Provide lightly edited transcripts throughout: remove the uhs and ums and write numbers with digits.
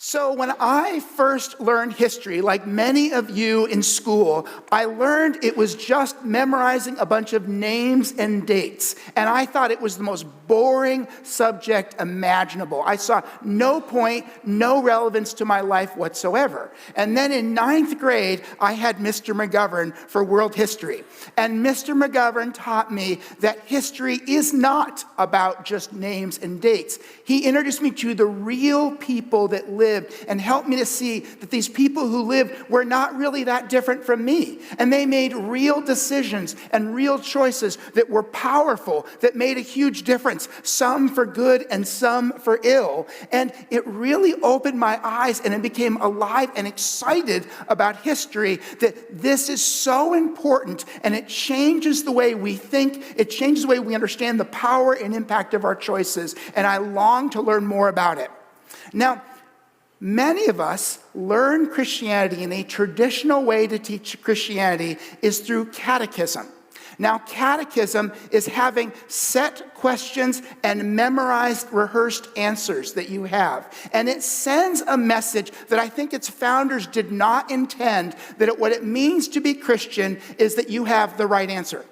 So when I first learned history, like many of you in school, I learned it was just memorizing a bunch of names and dates. And I thought it was the most boring subject imaginable. I saw no point, no relevance to my life whatsoever. And then in 9th grade, I had Mr. McGovern for world history. And Mr. McGovern taught me that history is not about just names and dates. He introduced me to the real people that lived and helped me to see that these people who lived were not really that different from me. And they made real decisions and real choices that were powerful, that made a huge difference, some for good and some for ill. And it really opened my eyes, and I became alive and excited about history, that this is so important, and it changes the way we think, it changes the way we understand the power and impact of our choices, and I long to learn more about it. Now, many of us learn Christianity, in a traditional way to teach Christianity is through catechism. Now, catechism is having set questions and memorized, rehearsed answers that you have. And it sends a message that I think its founders did not intend, that what it means to be Christian is that you have the right answer,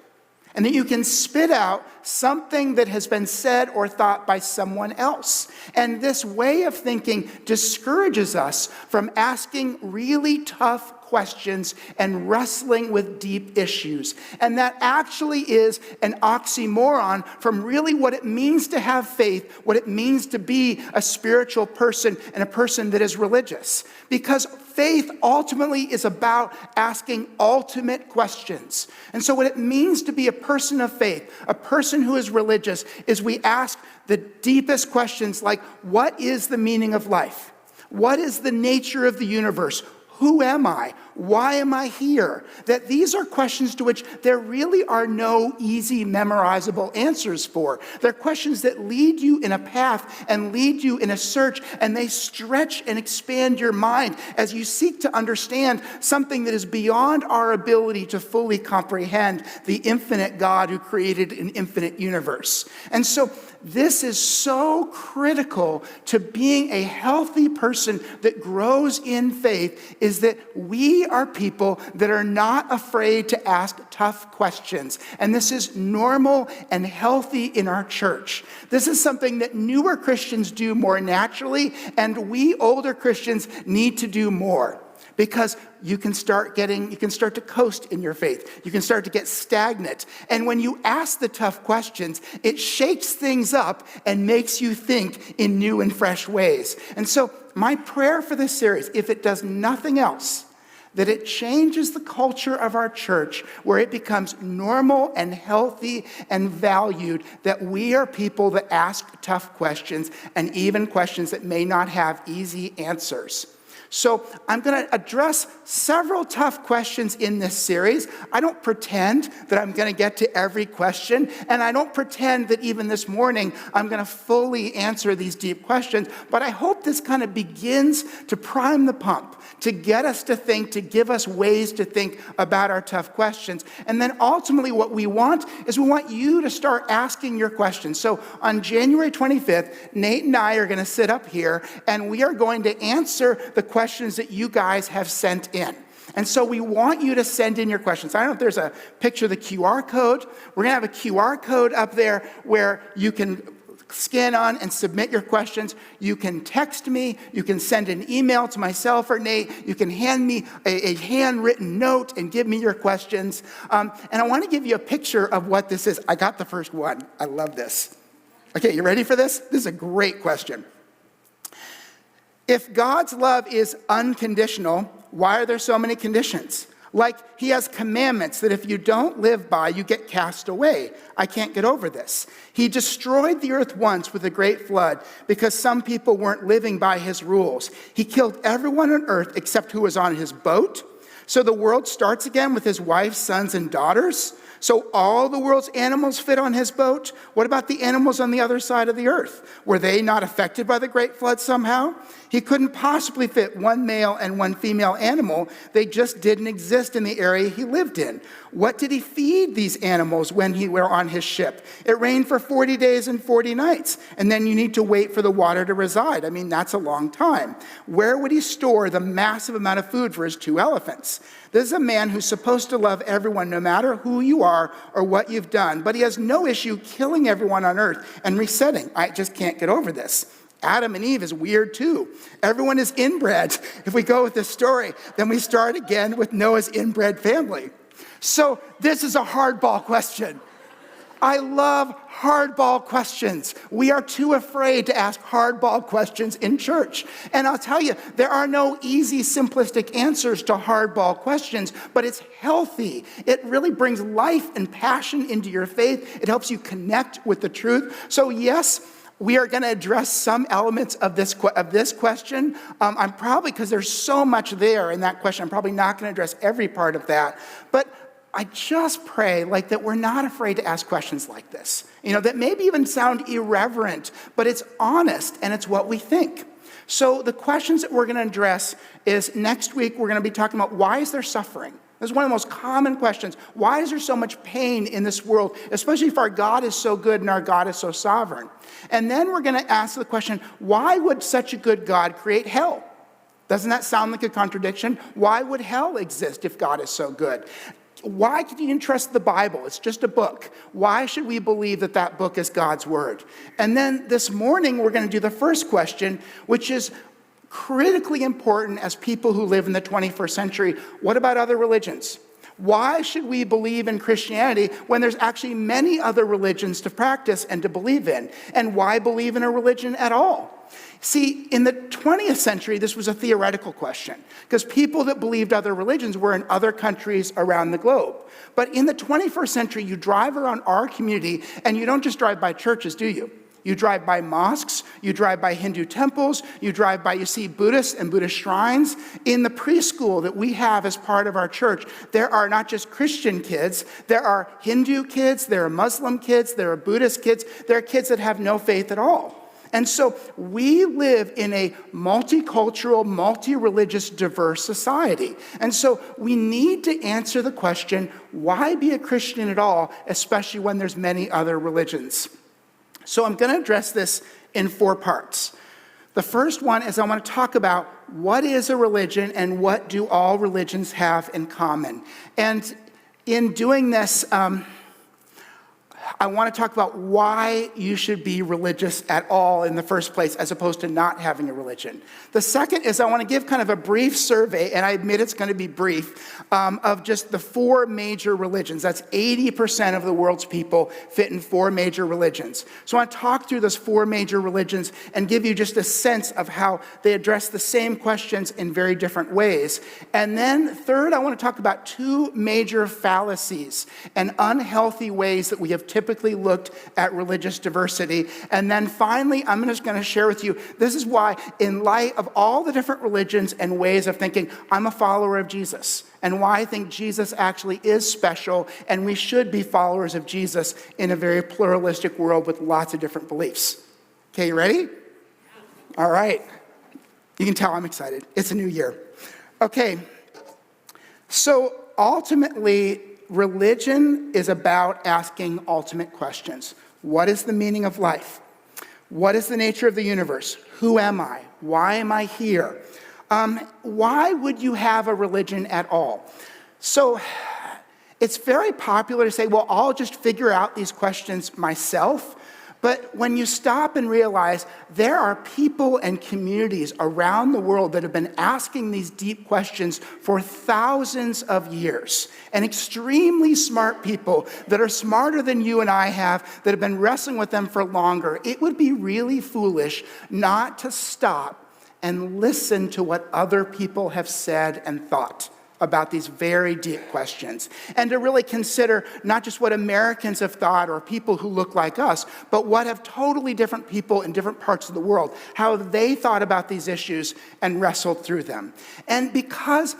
and that you can spit out something that has been said or thought by someone else. And this way of thinking discourages us from asking really tough questions and wrestling with deep issues. And that actually is an oxymoron from really what it means to have faith, what it means to be a spiritual person and a person that is religious. Because faith ultimately is about asking ultimate questions. And so what it means to be a person of faith, a person who is religious, is we ask the deepest questions like, what is the meaning of life? What is the nature of the universe? Who am I? Why am I here? That these are questions to which there really are no easy memorizable answers for. They're questions that lead you in a path and lead you in a search, and they stretch and expand your mind as you seek to understand something that is beyond our ability to fully comprehend, the infinite God who created an infinite universe. And so this is so critical to being a healthy person that grows in faith, is that we are people that are not afraid to ask tough questions. And this is normal and healthy in our church. This is something that newer Christians do more naturally, and we older Christians need to do more. Because you can start to coast in your faith. You can start to get stagnant. And when you ask the tough questions, it shakes things up and makes you think in new and fresh ways. And so my prayer for this series, if it does nothing else, that it changes the culture of our church where it becomes normal and healthy and valued that we are people that ask tough questions, and even questions that may not have easy answers. So I'm going to address several tough questions in this series. I don't pretend that I'm going to get to every question, and I don't pretend that even this morning I'm going to fully answer these deep questions, but I hope this kind of begins to prime the pump, to get us to think, to give us ways to think about our tough questions. And then ultimately what we want is we want you to start asking your questions. So on January 25th, Nate and I are going to sit up here, and we are going to answer the questions that you guys have sent in. And so we want you to send in your questions. I don't know if there's a picture of the QR code. We're going to have a QR code up there where you can scan on and submit your questions. You can text me. You can send an email to myself or Nate. You can hand me a handwritten note and give me your questions. And I want to give you a picture of what this is. I got the first one. I love this. Okay, you ready for this? This is a great question. If God's love is unconditional, why are there so many conditions? Like, he has commandments that if you don't live by, you get cast away. I can't get over this. He destroyed the earth once with a great flood because some people weren't living by his rules. He killed everyone on earth except who was on his boat. So the world starts again with his wife, sons, and daughters. So all the world's animals fit on his boat? What about the animals on the other side of the earth? Were they not affected by the great flood somehow? He couldn't possibly fit one male and one female animal. They just didn't exist in the area he lived in. What did he feed these animals when he were on his ship? It rained for 40 days and 40 nights, and then you need to wait for the water to reside. I mean, that's a long time. Where would he store the massive amount of food for his 2 elephants? This is a man who's supposed to love everyone no matter who you are or what you've done, but he has no issue killing everyone on earth and resetting. I just can't get over this. Adam and Eve is weird too. Everyone is inbred. If we go with this story, then we start again with Noah's inbred family. So this is a hardball question. I love hardball questions. We are too afraid to ask hardball questions in church. And I'll tell you, there are no easy, simplistic answers to hardball questions, but it's healthy. It really brings life and passion into your faith. It helps you connect with the truth. So yes, we are going to address some elements of this question. I'm probably, because there's so much there in that question, I'm probably not going to address every part of that. But I just pray that we're not afraid to ask questions like this. That maybe even sound irreverent, but it's honest and it's what we think. So the questions that we're going to address is next week we're going to be talking about why is there suffering? This is one of the most common questions. Why is there so much pain in this world, especially if our God is so good and our God is so sovereign? And then we're going to ask the question, why would such a good God create hell? Doesn't that sound like a contradiction? Why would hell exist if God is so good? Why can you entrust the Bible? It's just a book. Why should we believe that that book is God's word? And then this morning, we're going to do the first question, which is critically important as people who live in the 21st century. What about other religions? Why should we believe in Christianity when there's actually many other religions to practice and to believe in? And why believe in a religion at all? See, in the 20th century, this was a theoretical question because people that believed other religions were in other countries around the globe. But in the 21st century, you drive around our community and you don't just drive by churches, do you? You drive by mosques, you drive by Hindu temples, you see Buddhists and Buddhist shrines. In the preschool that we have as part of our church, there are not just Christian kids, there are Hindu kids, there are Muslim kids, there are Buddhist kids, there are kids that have no faith at all. And so we live in a multicultural, multi-religious, diverse society. And so we need to answer the question, why be a Christian at all, especially when there's many other religions? So I'm going to address this in 4 parts. The first one is I want to talk about what is a religion and what do all religions have in common. And in doing this, I want to talk about why you should be religious at all in the first place, as opposed to not having a religion. The second is I want to give kind of a brief survey, and I admit it's going to be brief, of just the 4 major religions. That's 80% of the world's people fit in 4 major religions. So I want to talk through those 4 major religions and give you just a sense of how they address the same questions in very different ways. And then third, I want to talk about 2 major fallacies and unhealthy ways that we have typically looked at religious diversity. And then finally, I'm just going to share with you, this is why, in light of all the different religions and ways of thinking, I'm a follower of Jesus, and why I think Jesus actually is special, and we should be followers of Jesus in a very pluralistic world with lots of different beliefs. Okay, you ready? All right. You can tell I'm excited. It's a new year. Okay. So ultimately, religion is about asking ultimate questions. What is the meaning of life? What is the nature of the universe? Who am I? Why am I here? Why would you have a religion at all? So it's very popular to say, well, I'll just figure out these questions myself. But when you stop and realize there are people and communities around the world that have been asking these deep questions for thousands of years, and extremely smart people that are smarter than you and I have, that have been wrestling with them for longer, it would be really foolish not to stop and listen to what other people have said and thought about these very deep questions, and to really consider not just what Americans have thought or people who look like us, but what have totally different people in different parts of the world, how they thought about these issues and wrestled through them. And because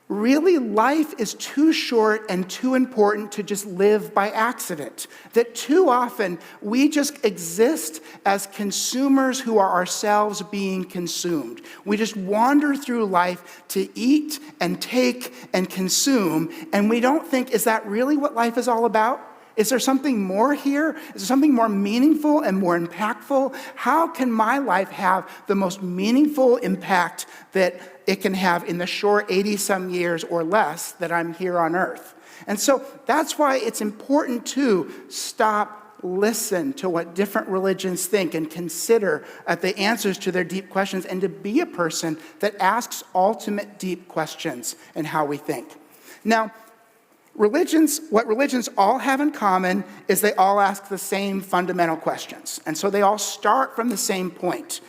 really life is too short and too important to just live by accident. That too often we just exist as consumers who are ourselves being consumed. We just wander through life to eat and take and consume, and we don't think, is that really what life is all about? Is there something more here? Is there something more meaningful and more impactful? How can my life have the most meaningful impact that it can have in the short 80-some years or less that I'm here on earth? And so that's why it's important to stop, listen to what different religions think, and consider the answers to their deep questions, and to be a person that asks ultimate deep questions in how we think. Now, what religions all have in common is they all ask the same fundamental questions. And so they all start from the same point.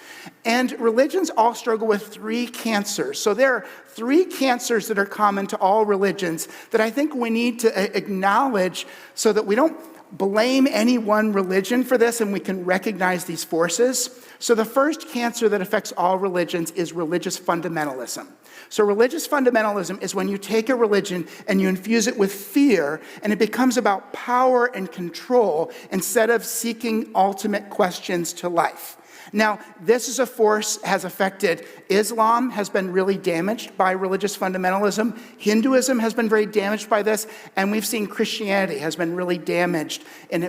And religions all struggle with three cancers. So there are three cancers that are common to all religions that I think we need to acknowledge so that we don't blame any one religion for this and we can recognize these forces. So the first cancer that affects all religions is religious fundamentalism. So religious fundamentalism is when you take a religion and you infuse it with fear, and it becomes about power and control instead of seeking ultimate questions to life. Now, this is a force has affected Islam, has been really damaged by religious fundamentalism. Hinduism has been very damaged by this, and we've seen Christianity has been really damaged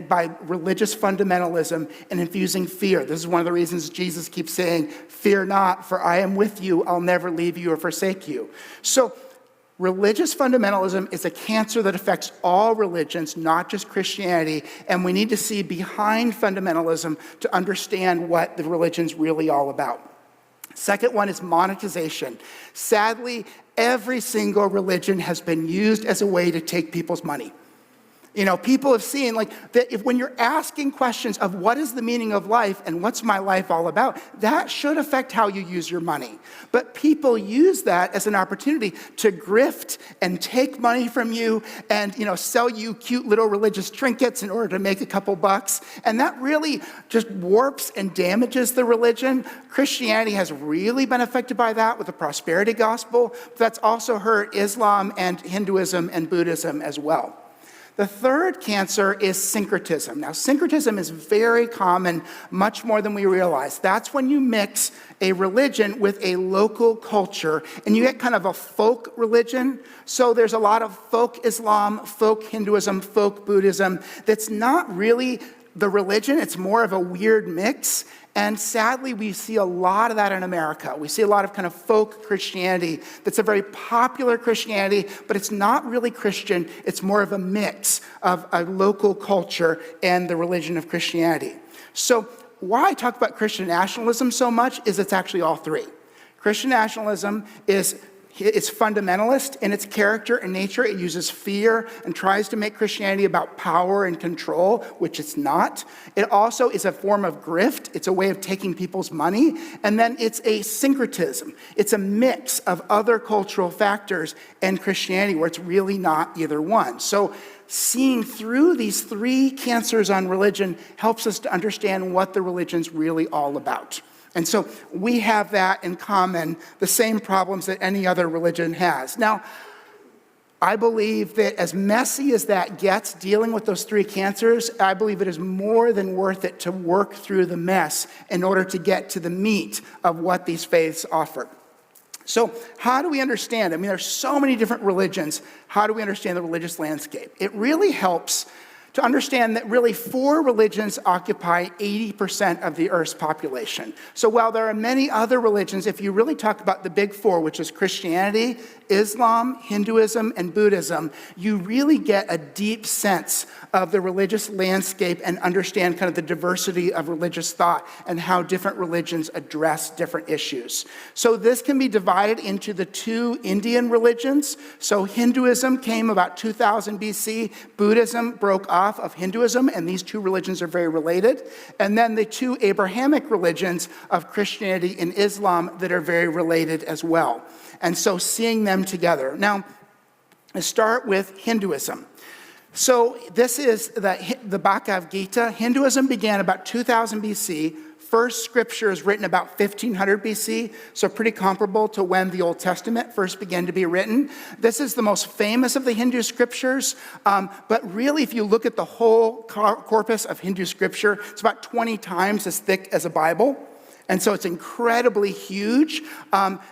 by religious fundamentalism and infusing fear. This is one of the reasons Jesus keeps saying, "Fear not, for I am with you. I'll never leave you or forsake you." So religious fundamentalism is a cancer that affects all religions, not just Christianity, and we need to see behind fundamentalism to understand what the religion's really all about. Second one is monetization. Sadly, every single religion has been used as a way to take people's money. You know, people have seen that when you're asking questions of what is the meaning of life and what's my life all about, that should affect how you use your money. But people use that as an opportunity to grift and take money from you and, sell you cute little religious trinkets in order to make a couple bucks. And that really just warps and damages the religion. Christianity has really been affected by that with the prosperity gospel. But that's also hurt Islam and Hinduism and Buddhism as well. The third cancer is syncretism. Now, syncretism is very common, much more than we realize. That's when you mix a religion with a local culture, and you get kind of a folk religion. So there's a lot of folk Islam, folk Hinduism, folk Buddhism that's not really the religion. It's more of a weird mix. And sadly, we see a lot of that in America. We see a lot of kind of folk Christianity that's a very popular Christianity, but it's not really Christian. It's more of a mix of a local culture and the religion of Christianity. So why I talk about Christian nationalism so much is it's actually all three. Christian nationalism it's fundamentalist in its character and nature. It uses fear and tries to make Christianity about power and control, which it's not. It also is a form of grift. It's a way of taking people's money. And then it's a syncretism. It's a mix of other cultural factors and Christianity where it's really not either one. So seeing through these three cancers on religion helps us to understand what the religion's really all about. And so we have that in common, the same problems that any other religion has. Now, I believe that as messy as that gets, dealing with those three cancers, I believe it is more than worth it to work through the mess in order to get to the meat of what these faiths offer. So how do we understand? I mean, there's so many different religions. How do we understand the religious landscape? It really helps to understand that really 4 religions occupy 80% of the Earth's population. So while there are many other religions, if you really talk about the big 4, which is Christianity, Islam, Hinduism, and Buddhism, you really get a deep sense of the religious landscape and understand kind of the diversity of religious thought and how different religions address different issues. So this can be divided into the 2 Indian religions. So Hinduism came about 2000 BC, Buddhism broke off of Hinduism, and these 2 religions are very related. And then the 2 Abrahamic religions of Christianity and Islam that are very related as well. And so seeing them together. Now, let's start with Hinduism. So this is the Bhagavad Gita. Hinduism began about 2000 BC, first scripture is written about 1500 BC, so pretty comparable to when the Old Testament first began to be written. This is the most famous of the Hindu scriptures, but really if you look at the whole corpus of Hindu scripture, it's about 20 times as thick as a Bible. And so it's incredibly huge.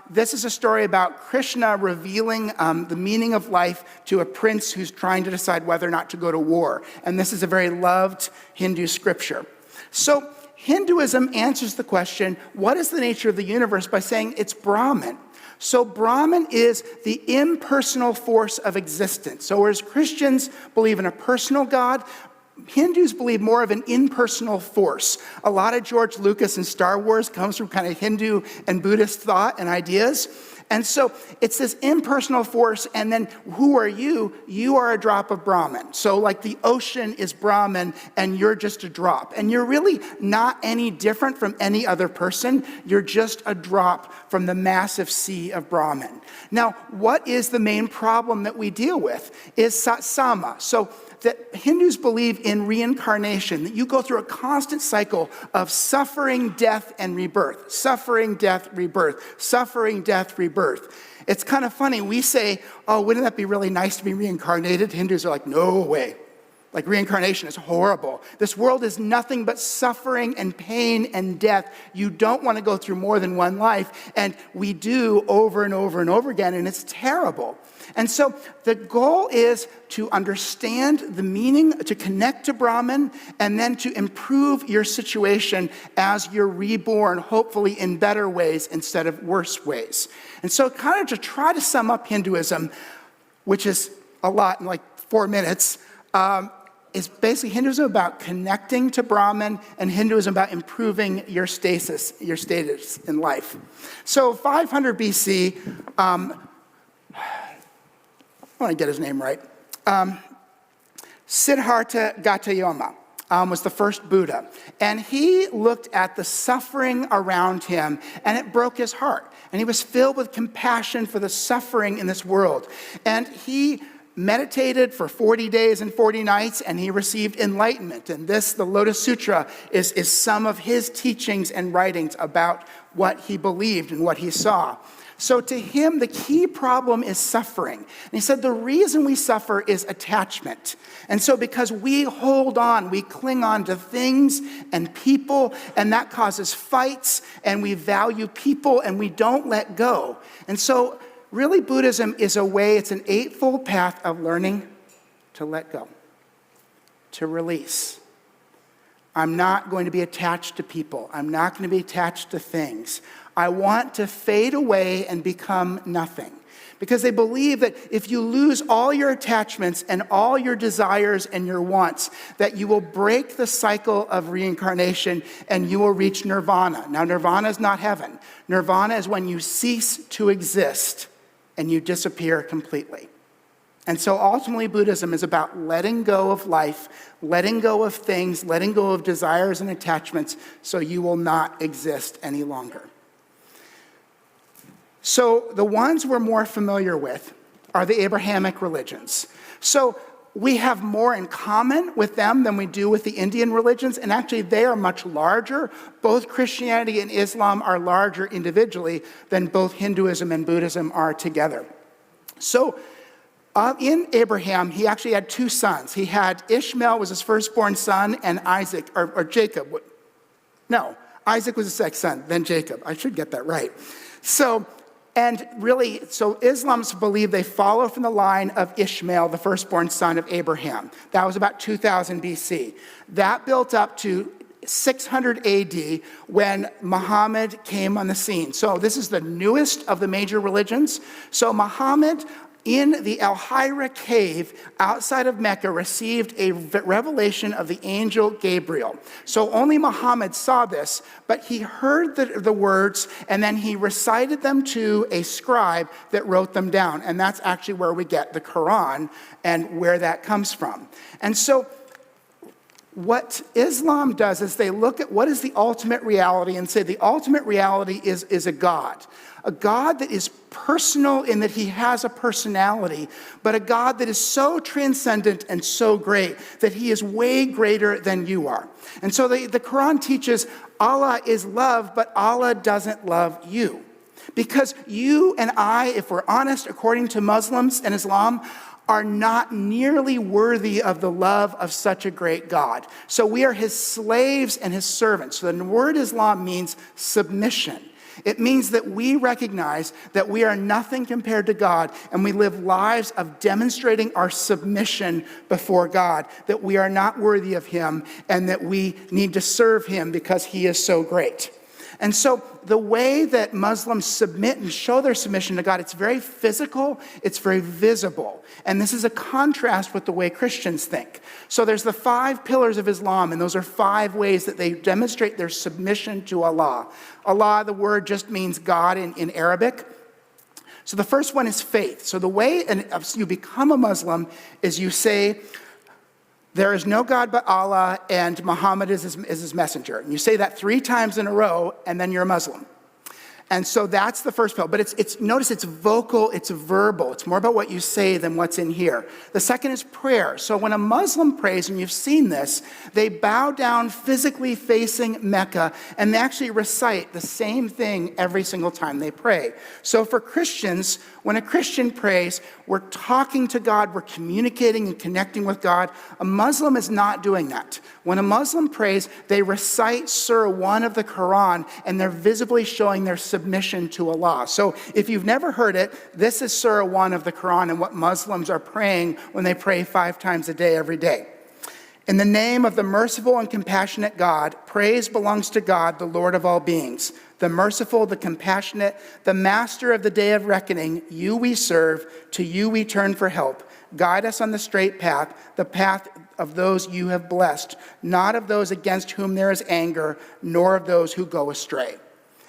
This is a story about Krishna revealing the meaning of life to a prince who's trying to decide whether or not to go to war. And this is a very loved Hindu scripture. So Hinduism answers the question, what is the nature of the universe, by saying it's Brahman. So Brahman is the impersonal force of existence. So whereas Christians believe in a personal God, Hindus believe more of an impersonal force. A lot of George Lucas and Star Wars comes from kind of Hindu and Buddhist thought and ideas. And so it's this impersonal force, and then who are you? You are a drop of Brahman. So like the ocean is Brahman, and you're just a drop. And you're really not any different from any other person. You're just a drop from the massive sea of Brahman. Now, what is the main problem that we deal with? Is satsama. So that Hindus believe in reincarnation, that you go through a constant cycle of suffering, death, and rebirth. Suffering, death, rebirth. Suffering, death, rebirth. It's kind of funny. We say, oh, wouldn't that be really nice to be reincarnated? Hindus are like, no way. Like reincarnation is horrible. This world is nothing but suffering and pain and death. You don't want to go through more than one life. And we do over and over and over again, and it's terrible. And so the goal is to understand the meaning, to connect to Brahman, and then to improve your situation as you're reborn, hopefully in better ways instead of worse ways. And so kind of to try to sum up Hinduism, which is a lot in like 4 minutes, is basically Hinduism about connecting to Brahman, and Hinduism about improving your status in life. So 500 BC, I want to get his name right. Siddhartha Gautama was the first Buddha. And he looked at the suffering around him, and it broke his heart. And he was filled with compassion for the suffering in this world. And he meditated for 40 days and 40 nights, and he received enlightenment. And this, the Lotus Sutra, is some of his teachings and writings about what he believed and what he saw. So to him, the key problem is suffering. And he said the reason we suffer is attachment. And so because we hold on, we cling on to things and people, and that causes fights, and we value people, and we don't let go. And so really Buddhism is a way, it's an eightfold path of learning to let go, to release. I'm not going to be attached to people. I'm not going to be attached to things. I want to fade away and become nothing. Because they believe that if you lose all your attachments and all your desires and your wants, that you will break the cycle of reincarnation and you will reach nirvana. Now, nirvana is not heaven. Nirvana is when you cease to exist and you disappear completely. And so ultimately Buddhism is about letting go of life, letting go of things, letting go of desires and attachments so you will not exist any longer. So the ones we're more familiar with are the Abrahamic religions. So we have more in common with them than we do with the Indian religions, and actually they are much larger. Both Christianity and Islam are larger individually than both Hinduism and Buddhism are together. So in Abraham, he actually had 2 sons. He had Ishmael was his firstborn son, and Isaac, or Jacob. No, Isaac was his second son, then Jacob. I should get that right. So Islams believe they follow from the line of Ishmael, the firstborn son of Abraham. That was about 2000 BC. That built up to 600 AD when Muhammad came on the scene. So this is the newest of the major religions. So Muhammad, in the Al-Hira cave outside of Mecca, received a revelation of the angel Gabriel. So only Muhammad saw this, but he heard the words, and then he recited them to a scribe that wrote them down. And that's actually where we get the Quran and where that comes from. And so What Islam does is they look at what is the ultimate reality and say the ultimate reality is a God that is personal in that he has a personality, but a God that is so transcendent and so great that he is way greater than you are. And so the Quran teaches Allah is love, but Allah doesn't love you. Because you and I, if we're honest, according to Muslims and Islam, are not nearly worthy of the love of such a great God. So we are his slaves and his servants. So the word Islam means submission. It means that we recognize that we are nothing compared to God, and we live lives of demonstrating our submission before God, that we are not worthy of him, and that we need to serve him because he is so great. And so the way that Muslims submit and show their submission to God, it's very physical, it's very visible. And this is a contrast with the way Christians think. So there's the 5 pillars of Islam, and those are 5 ways that they demonstrate their submission to Allah. Allah, the word just means God in Arabic. So the first one is faith. So the way you become a Muslim is you say, there is no God but Allah, and Muhammad is his messenger. And you say that 3 times in a row, and then you're a Muslim. And so that's the first pillar. But notice it's vocal, it's verbal. It's more about what you say than what's in here. The second is prayer. So when a Muslim prays, and you've seen this, they bow down physically facing Mecca, and they actually recite the same thing every single time they pray. So for Christians, when a Christian prays, we're talking to God, we're communicating and connecting with God. A Muslim is not doing that. When a Muslim prays, they recite Surah 1 of the Quran, and they're visibly showing their submission to Allah. So if you've never heard it, this is Surah 1 of the Quran and what Muslims are praying when they pray 5 times a day, every day. In the name of the merciful and compassionate God, praise belongs to God, the Lord of all beings, the merciful, the compassionate, the master of the day of reckoning. You we serve, to you we turn for help. Guide us on the straight path, the path of those you have blessed, not of those against whom there is anger, nor of those who go astray.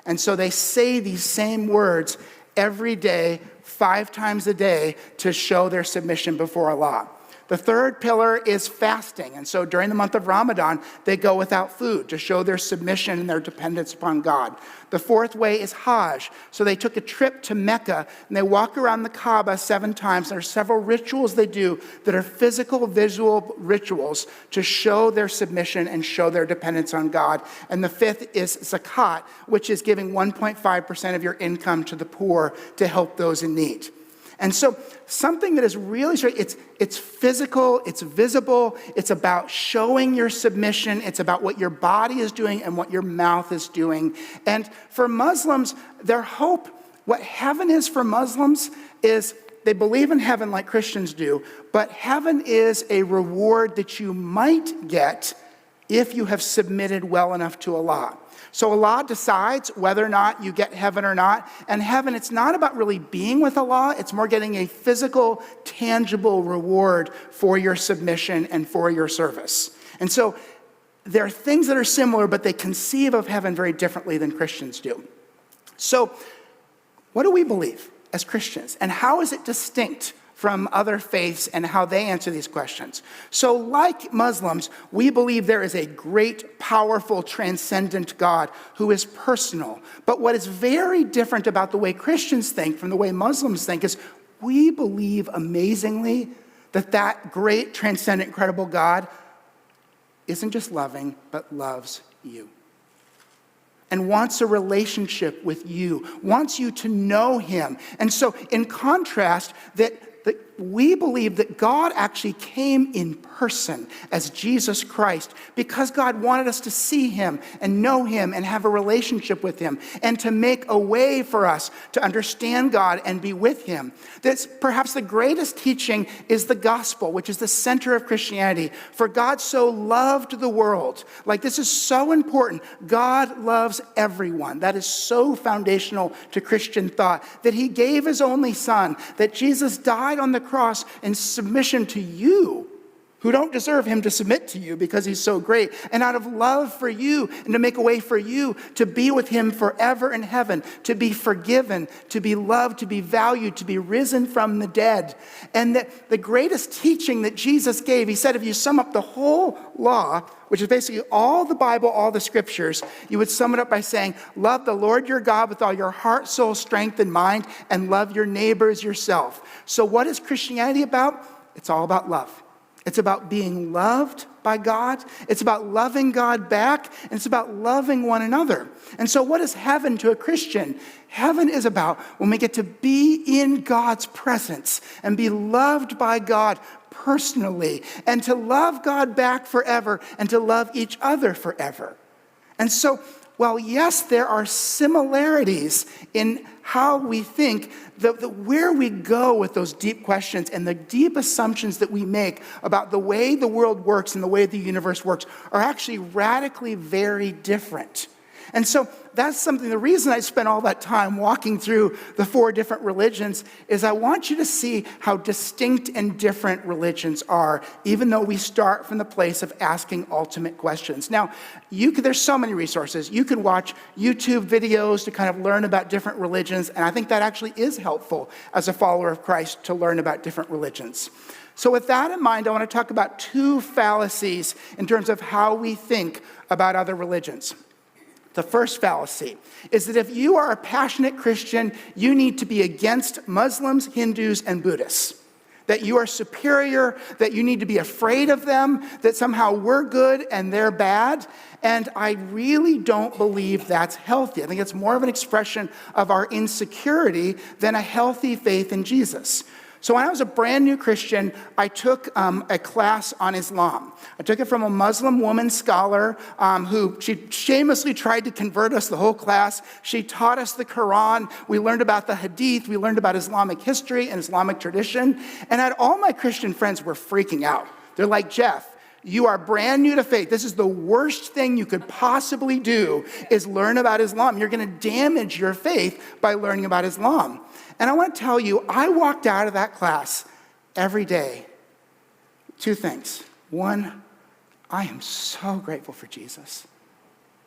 And so they say these same words every day, 5 times a day, to show their submission before Allah. The third pillar is fasting. And so during the month of Ramadan, they go without food to show their submission and their dependence upon God. The fourth way is Hajj. So they took a trip to Mecca and they walk around the Kaaba 7 times. There are several rituals they do that are physical, visual rituals to show their submission and show their dependence on God. And the fifth is Zakat, which is giving 1.5% of your income to the poor to help those in need. And so something that is really straight, it's physical, it's visible, it's about showing your submission, it's about what your body is doing and what your mouth is doing. And for Muslims, their hope, what heaven is for Muslims is they believe in heaven like Christians do, but heaven is a reward that you might get if you have submitted well enough to Allah. So Allah decides whether or not you get heaven or not. And heaven, it's not about really being with Allah. It's more getting a physical, tangible reward for your submission and for your service. And so there are things that are similar, but they conceive of heaven very differently than Christians do. So what do we believe as Christians? And how is it distinct from other faiths and how they answer these questions? So like Muslims, we believe there is a great, powerful, transcendent God who is personal. But what is very different about the way Christians think from the way Muslims think is we believe amazingly that great, transcendent, incredible God isn't just loving, but loves you. And wants a relationship with you, wants you to know him. And so in contrast, that we believe that God actually came in person as Jesus Christ because God wanted us to see him and know him and have a relationship with him and to make a way for us to understand God and be with him. That's perhaps the greatest teaching is the gospel, which is the center of Christianity. For God so loved the world. Like, this is so important. God loves everyone. That is so foundational to Christian thought, that he gave his only son, that Jesus died on the cross in submission to you who don't deserve him to submit to you because he's so great, and out of love for you and to make a way for you to be with him forever in heaven, to be forgiven, to be loved, to be valued, to be risen from the dead. And that the greatest teaching that Jesus gave, he said, if you sum up the whole law, which is basically all the Bible, all the scriptures, you would sum it up by saying, love the Lord your God with all your heart, soul, strength, and mind, and love your neighbor as yourself. So what is Christianity about? It's all about love. It's about being loved by God. It's about loving God back. And it's about loving one another. And so what is heaven to a Christian? Heaven is about when we get to be in God's presence and be loved by God personally, and to love God back forever, and to love each other forever. And so, while yes, there are similarities in how we think, where we go with those deep questions and the deep assumptions that we make about the way the world works and the way the universe works are actually radically very different. And so that's something, the reason I spent all that time walking through the 4 different religions is I want you to see how distinct and different religions are, even though we start from the place of asking ultimate questions. Now, there's so many resources. You can watch YouTube videos to kind of learn about different religions, and I think that actually is helpful as a follower of Christ to learn about different religions. So with that in mind, I want to talk about 2 fallacies in terms of how we think about other religions. The first fallacy is that if you are a passionate Christian, you need to be against Muslims, Hindus, and Buddhists. That you are superior, that you need to be afraid of them, that somehow we're good and they're bad. And I really don't believe that's healthy. I think it's more of an expression of our insecurity than a healthy faith in Jesus. So when I was a brand new Christian, I took a class on Islam. I took it from a Muslim woman scholar who she shamelessly tried to convert us the whole class. She taught us the Quran. We learned about the Hadith. We learned about Islamic history and Islamic tradition. And all my Christian friends were freaking out. They're like, Jeff, you are brand new to faith. This is the worst thing you could possibly do is learn about Islam. You're going to damage your faith by learning about Islam. And I want to tell you, I walked out of that class every day. 2 things. One, I am so grateful for Jesus.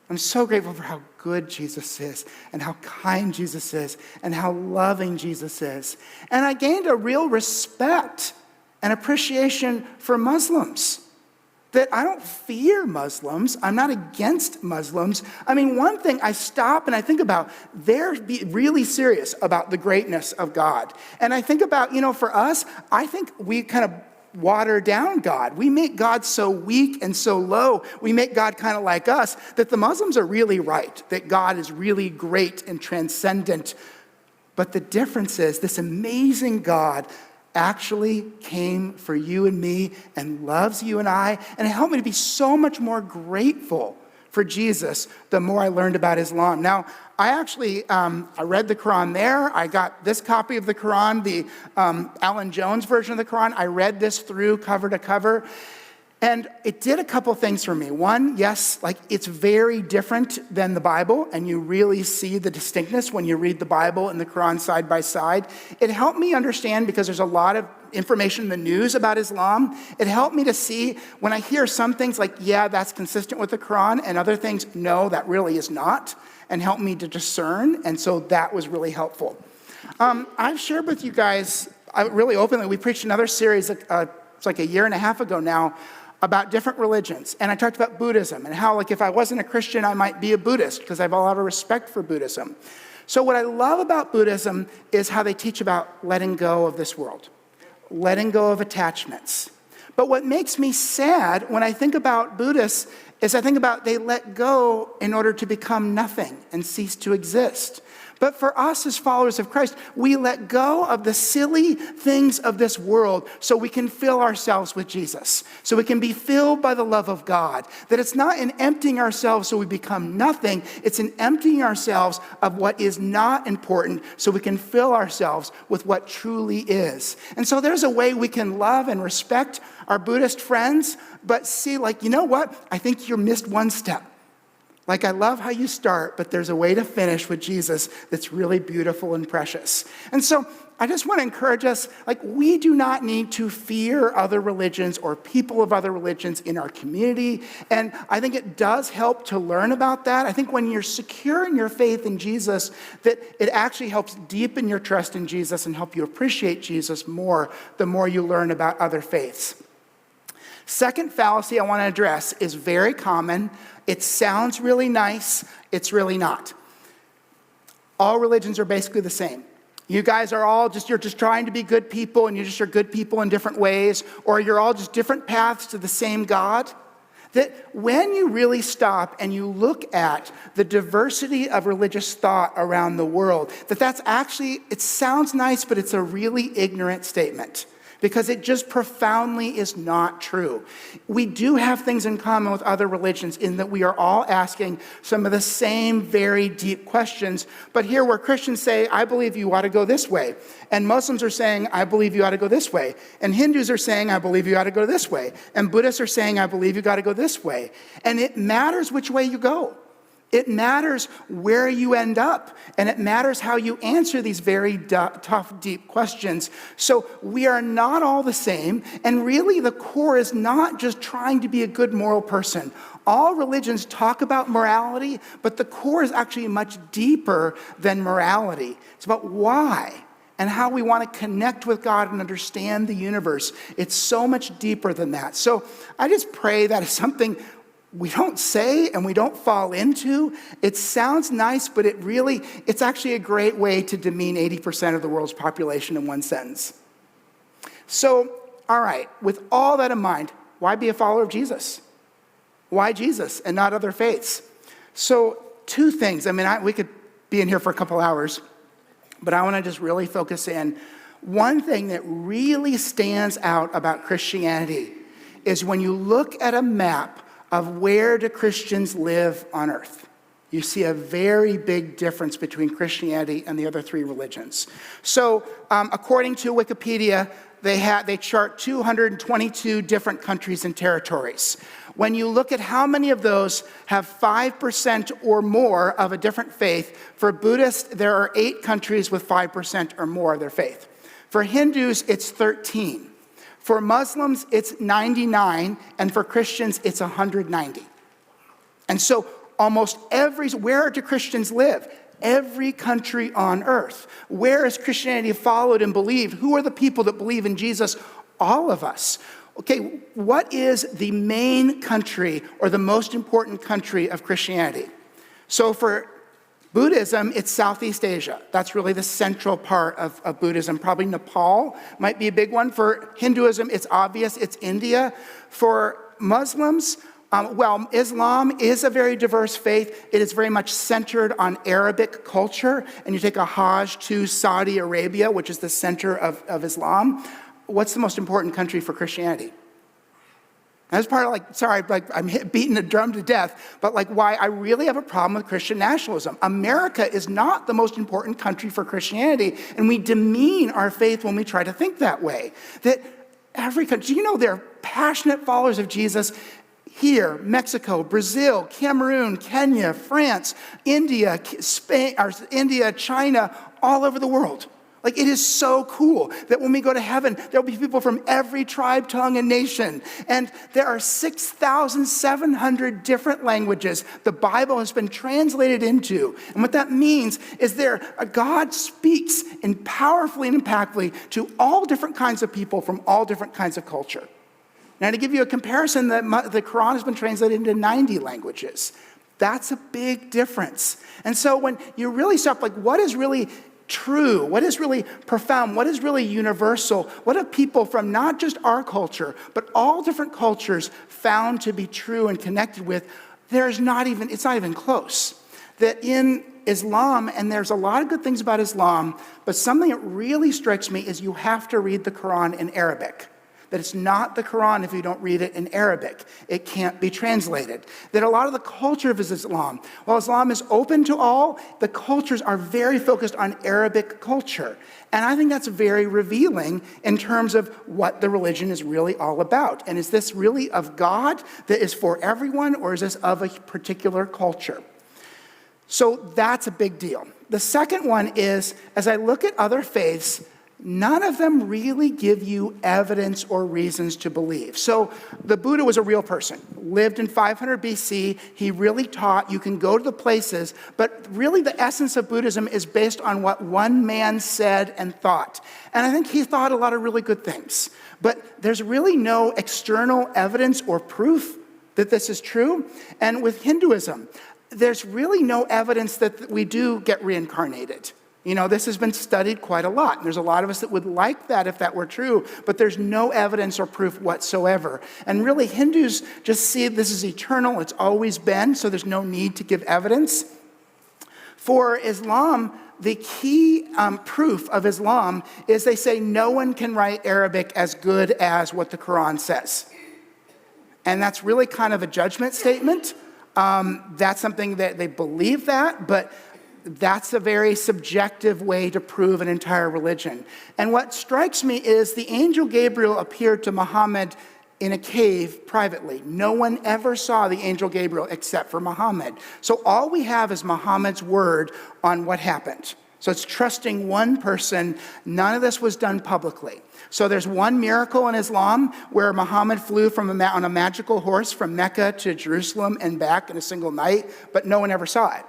I'm so grateful for how good Jesus is, and how kind Jesus is, and how loving Jesus is. And I gained a real respect and appreciation for Muslims. That I don't fear Muslims. I'm not against Muslims. I mean, one thing I stop and I think about, they're really serious about the greatness of God. And I think about, for us, I think we kind of water down God. We make God so weak and so low. We make God kind of like us, that the Muslims are really right, that God is really great and transcendent. But the difference is this amazing God actually came for you and me and loves you and I, and it helped me to be so much more grateful for Jesus the more I learned about Islam. Now, I actually, I read the Quran there. I got this copy of the Quran, the Alan Jones version of the Quran. I read this through cover to cover. And it did a couple things for me. One, yes, it's very different than the Bible, and you really see the distinctness when you read the Bible and the Quran side by side. It helped me understand, because there's a lot of information in the news about Islam. It helped me to see when I hear some things like, yeah, that's consistent with the Quran, and other things, no, that really is not, and helped me to discern, and so that was really helpful. I've shared with you guys, really openly, we preached another series, it's like a year and a half ago now, about different religions. And I talked about Buddhism and how, if I wasn't a Christian, I might be a Buddhist because I have a lot of respect for Buddhism. So what I love about Buddhism is how they teach about letting go of this world, letting go of attachments. But what makes me sad when I think about Buddhists is I think about they let go in order to become nothing and cease to exist. But for us as followers of Christ, we let go of the silly things of this world so we can fill ourselves with Jesus, so we can be filled by the love of God. That it's not in emptying ourselves so we become nothing, it's in emptying ourselves of what is not important so we can fill ourselves with what truly is. And so there's a way we can love and respect our Buddhist friends, but see, you know what? I think you missed one step. Like, I love how you start, but there's a way to finish with Jesus that's really beautiful and precious. And so I just want to encourage us, like, we do not need to fear other religions or people of other religions in our community. And I think it does help to learn about that. I think when you're secure in your faith in Jesus, that it actually helps deepen your trust in Jesus and help you appreciate Jesus more the more you learn about other faiths. Second fallacy I want to address is very common. It sounds really nice. It's really not. All religions are basically the same. You guys are all you're just trying to be good people, and you're good people in different ways, or you're all just different paths to the same God. That when you really stop and you look at the diversity of religious thought around the world, that's actually, it sounds nice, but it's a really ignorant statement. Because it just profoundly is not true. We do have things in common with other religions in that we are all asking some of the same very deep questions. But here where Christians say, I believe you ought to go this way. And Muslims are saying, I believe you ought to go this way. And Hindus are saying, I believe you ought to go this way. And Buddhists are saying, I believe you got to go this way. And it matters which way you go. It matters where you end up, and it matters how you answer these very tough, deep questions. So we are not all the same, and really the core is not just trying to be a good moral person. All religions talk about morality, but the core is actually much deeper than morality. It's about why and how we want to connect with God and understand the universe. It's so much deeper than that. So I just pray that is something we don't say and we don't fall into. It sounds nice, but it's actually a great way to demean 80% of the world's population in one sentence. So, all right, with all that in mind, why be a follower of Jesus? Why Jesus and not other faiths? So, two things. I mean, we could be in here for a couple hours, but I want to just really focus in. One thing that really stands out about Christianity is when you look at a map of where do Christians live on earth. You see a very big difference between Christianity and the other three religions. So according to Wikipedia, they chart 222 different countries and territories. When you look at how many of those have 5% or more of a different faith, for Buddhists, there are 8 countries with 5% or more of their faith. For Hindus, it's 13. For Muslims, it's 99, and for Christians, it's 190. And so almost where do Christians live? Every country on earth. Where is Christianity followed and believed? Who are the people that believe in Jesus? All of us. Okay, what is the main country or the most important country of Christianity? So for Buddhism, it's Southeast Asia. That's really the central part of Buddhism. Probably Nepal might be a big one. For Hinduism, it's obvious, it's India. For Muslims, Islam is a very diverse faith. It is very much centered on Arabic culture. And you take a Hajj to Saudi Arabia, which is the center of Islam. What's the most important country for Christianity? That's part of I'm beating the drum to death, but why I really have a problem with Christian nationalism. America is not the most important country for Christianity, and we demean our faith when we try to think that way. That every country, they're passionate followers of Jesus here, Mexico, Brazil, Cameroon, Kenya, France, India, Spain, China, all over the world. It is so cool that when we go to heaven, there'll be people from every tribe, tongue, and nation. And there are 6,700 different languages the Bible has been translated into. And what that means is God speaks powerfully and impactfully to all different kinds of people from all different kinds of culture. Now, to give you a comparison, the Quran has been translated into 90 languages. That's a big difference. And so when you really stop, what is really true? What is really profound? What is really universal? What have people from not just our culture, but all different cultures found to be true and connected with? It's not even close. That in Islam, and there's a lot of good things about Islam, but something that really strikes me is you have to read the Quran in Arabic. that it's not the Quran if you don't read it in Arabic. It can't be translated. That a lot of the culture of Islam, while Islam is open to all, the cultures are very focused on Arabic culture. And I think that's very revealing in terms of what the religion is really all about. And is this really of God that is for everyone, or is this of a particular culture? So that's a big deal. The second one is, as I look at other faiths, none of them really give you evidence or reasons to believe. So the Buddha was a real person, lived in 500 BC. He really taught you can go to the places, but really the essence of Buddhism is based on what one man said and thought. And I think he thought a lot of really good things. But there's really no external evidence or proof that this is true. And with Hinduism, there's really no evidence that we do get reincarnated. You know, this has been studied quite a lot. And there's a lot of us that would like that if that were true, but there's no evidence or proof whatsoever. And really, Hindus just see this is eternal. It's always been, so there's no need to give evidence. For Islam, the key proof of Islam is they say no one can write Arabic as good as what the Quran says. And that's really kind of a judgment statement. That's something that they believe that, but that's a very subjective way to prove an entire religion. And what strikes me is the angel Gabriel appeared to Muhammad in a cave privately. No one ever saw the angel Gabriel except for Muhammad. So all we have is Muhammad's word on what happened. So it's trusting one person. None of this was done publicly. So there's one miracle in Islam where Muhammad flew on a magical horse from Mecca to Jerusalem and back in a single night, but no one ever saw it.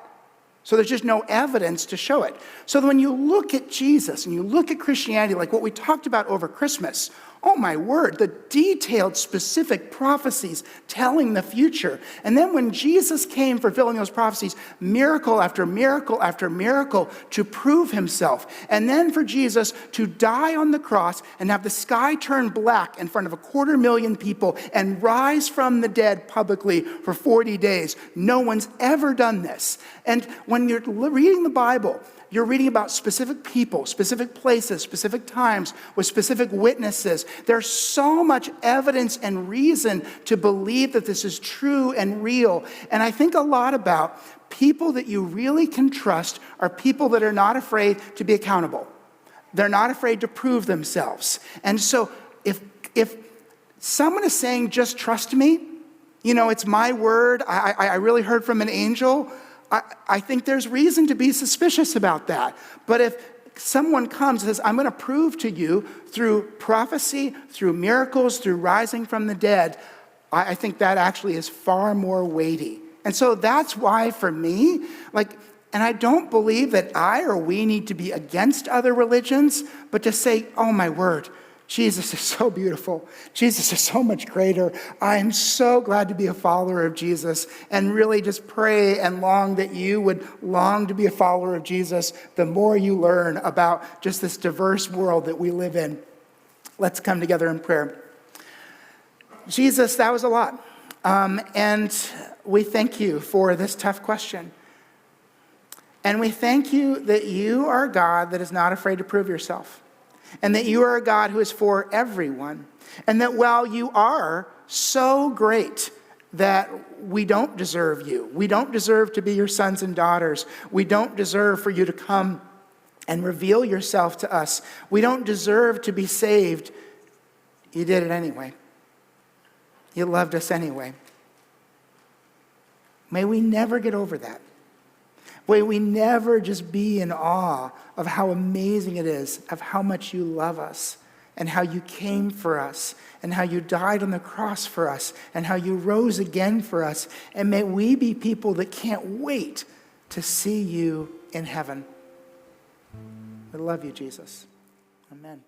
So there's just no evidence to show it. So when you look at Jesus and you look at Christianity, like what we talked about over Christmas, oh my word, the detailed, specific prophecies telling the future. And then when Jesus came fulfilling those prophecies, miracle after miracle after miracle to prove himself. And then for Jesus to die on the cross and have the sky turn black in front of 250,000 people and rise from the dead publicly for 40 days. No one's ever done this. And when you're reading the Bible, you're reading about specific people, specific places, specific times, with specific witnesses. There's so much evidence and reason to believe that this is true and real. And I think a lot about people that you really can trust are people that are not afraid to be accountable. They're not afraid to prove themselves. And so if someone is saying, just trust me, you know, it's my word, I really heard from an angel, I think there's reason to be suspicious about that. But if someone comes and says, I'm going to prove to you through prophecy, through miracles, through rising from the dead, I think that actually is far more weighty. And so that's why for me, and I don't believe that I or we need to be against other religions, but to say, oh my word, Jesus is so beautiful. Jesus is so much greater. I am so glad to be a follower of Jesus, and really just pray and long that you would long to be a follower of Jesus the more you learn about just this diverse world that we live in. Let's come together in prayer. Jesus, that was a lot. And we thank you for this tough question. And we thank you that you are a God that is not afraid to prove yourself. And that you are a God who is for everyone. And that while you are so great that we don't deserve you, we don't deserve to be your sons and daughters, we don't deserve for you to come and reveal yourself to us, we don't deserve to be saved, you did it anyway. You loved us anyway. May we never get over that. May we never just be in awe of how amazing it is, of how much you love us, and how you came for us, and how you died on the cross for us, and how you rose again for us. And may we be people that can't wait to see you in heaven. We love you, Jesus. Amen.